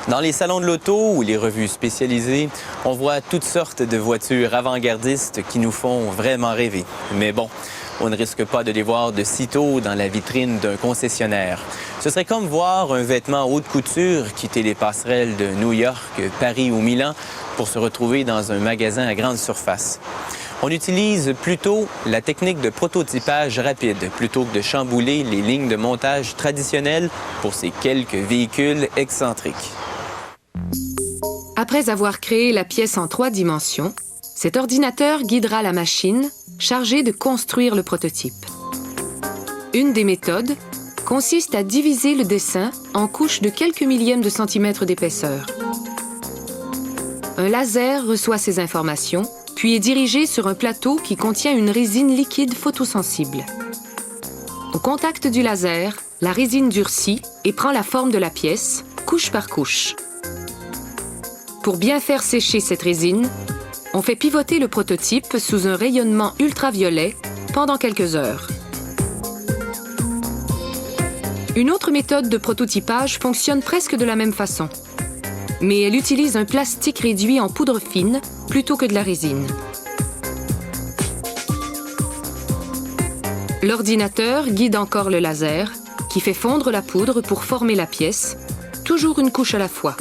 Dans les salons de l'auto ou les revues spécialisées, on voit toutes sortes de voitures avant-gardistes qui nous font vraiment rêver. Mais bon, on ne risque pas de les voir de sitôt dans la vitrine d'un concessionnaire. Ce serait comme voir un vêtement haute couture quitter les passerelles de New York, Paris ou Milan pour se retrouver dans un magasin à grande surface. On utilise plutôt la technique de prototypage rapide plutôt que de chambouler les lignes de montage traditionnelles pour ces quelques véhicules excentriques. Après avoir créé la pièce en 3 dimensions, cet ordinateur guidera la machine chargée de construire le prototype. Une des méthodes consiste à diviser le dessin en couches de quelques millièmes de centimètres d'épaisseur. Un laser reçoit ces informations, puis est dirigé sur un plateau qui contient une résine liquide photosensible. Au contact du laser, la résine durcit et prend la forme de la pièce, couche par couche. Pour bien faire sécher cette résine, on fait pivoter le prototype sous un rayonnement ultraviolet pendant quelques heures. Une autre méthode de prototypage fonctionne presque de la même façon, mais elle utilise un plastique réduit en poudre fine plutôt que de la résine. L'ordinateur guide encore le laser, qui fait fondre la poudre pour former la pièce, toujours une couche à la fois.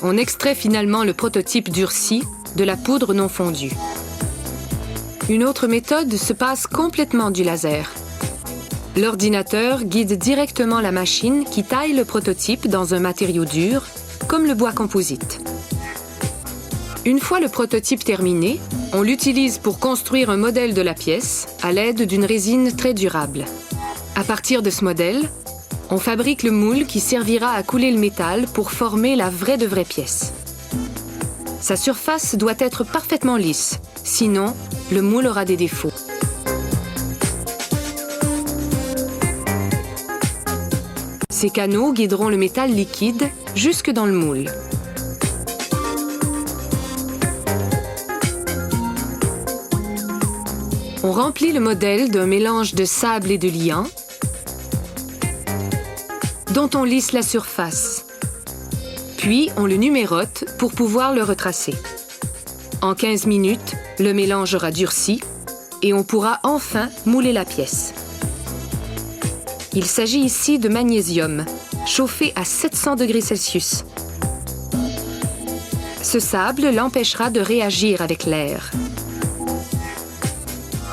On extrait finalement le prototype durci de la poudre non fondue. Une autre méthode se passe complètement du laser. L'ordinateur guide directement la machine qui taille le prototype dans un matériau dur, comme le bois composite. Une fois le prototype terminé, on l'utilise pour construire un modèle de la pièce à l'aide d'une résine très durable. À partir de ce modèle, on fabrique le moule qui servira à couler le métal pour former la vraie de vraie pièce. Sa surface doit être parfaitement lisse, sinon le moule aura des défauts. Ces canaux guideront le métal liquide jusque dans le moule. On remplit le modèle d'un mélange de sable et de liant, dont on lisse la surface. Puis, on le numérote pour pouvoir le retracer. En 15 minutes, le mélange aura durci et on pourra enfin mouler la pièce. Il s'agit ici de magnésium, chauffé à 700 degrés Celsius. Ce sable l'empêchera de réagir avec l'air.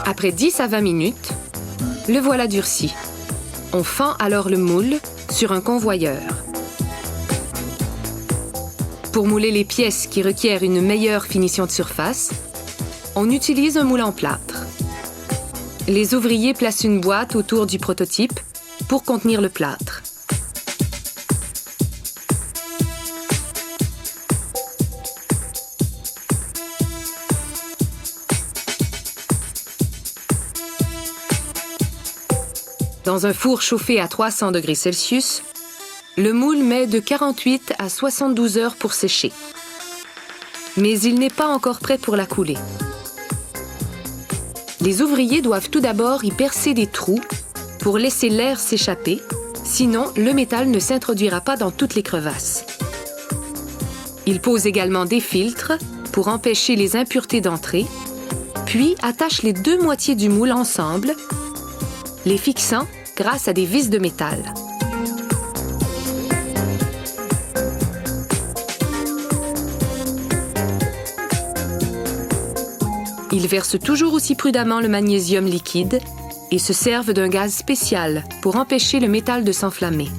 Après 10 à 20 minutes, le voilà durci. On fend alors le moule sur un convoyeur. Pour mouler les pièces qui requièrent une meilleure finition de surface, on utilise un moule en plâtre. Les ouvriers placent une boîte autour du prototype pour contenir le plâtre. Dans un four chauffé à 300 degrés Celsius, le moule met de 48 à 72 heures pour sécher. Mais il n'est pas encore prêt pour la couler. Les ouvriers doivent tout d'abord y percer des trous pour laisser l'air s'échapper, sinon le métal ne s'introduira pas dans toutes les crevasses. Ils posent également des filtres pour empêcher les impuretés d'entrer, puis attachent les 2 moitiés du moule ensemble, les fixant grâce à des vis de métal. Ils versent toujours aussi prudemment le magnésium liquide et se servent d'un gaz spécial pour empêcher le métal de s'enflammer.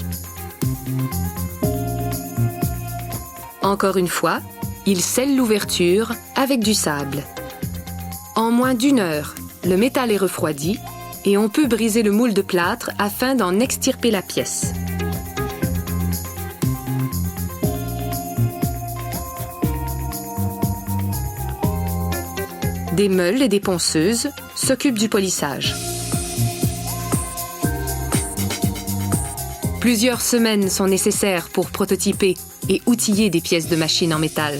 Encore une fois, ils scellent l'ouverture avec du sable. En moins d'1 heure, le métal est refroidi et on peut briser le moule de plâtre afin d'en extirper la pièce. Des meules et des ponceuses s'occupent du polissage. Plusieurs semaines sont nécessaires pour prototyper et outiller des pièces de machine en métal.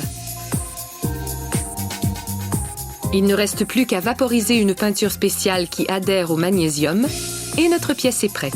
Il ne reste plus qu'à vaporiser une peinture spéciale qui adhère au magnésium et notre pièce est prête.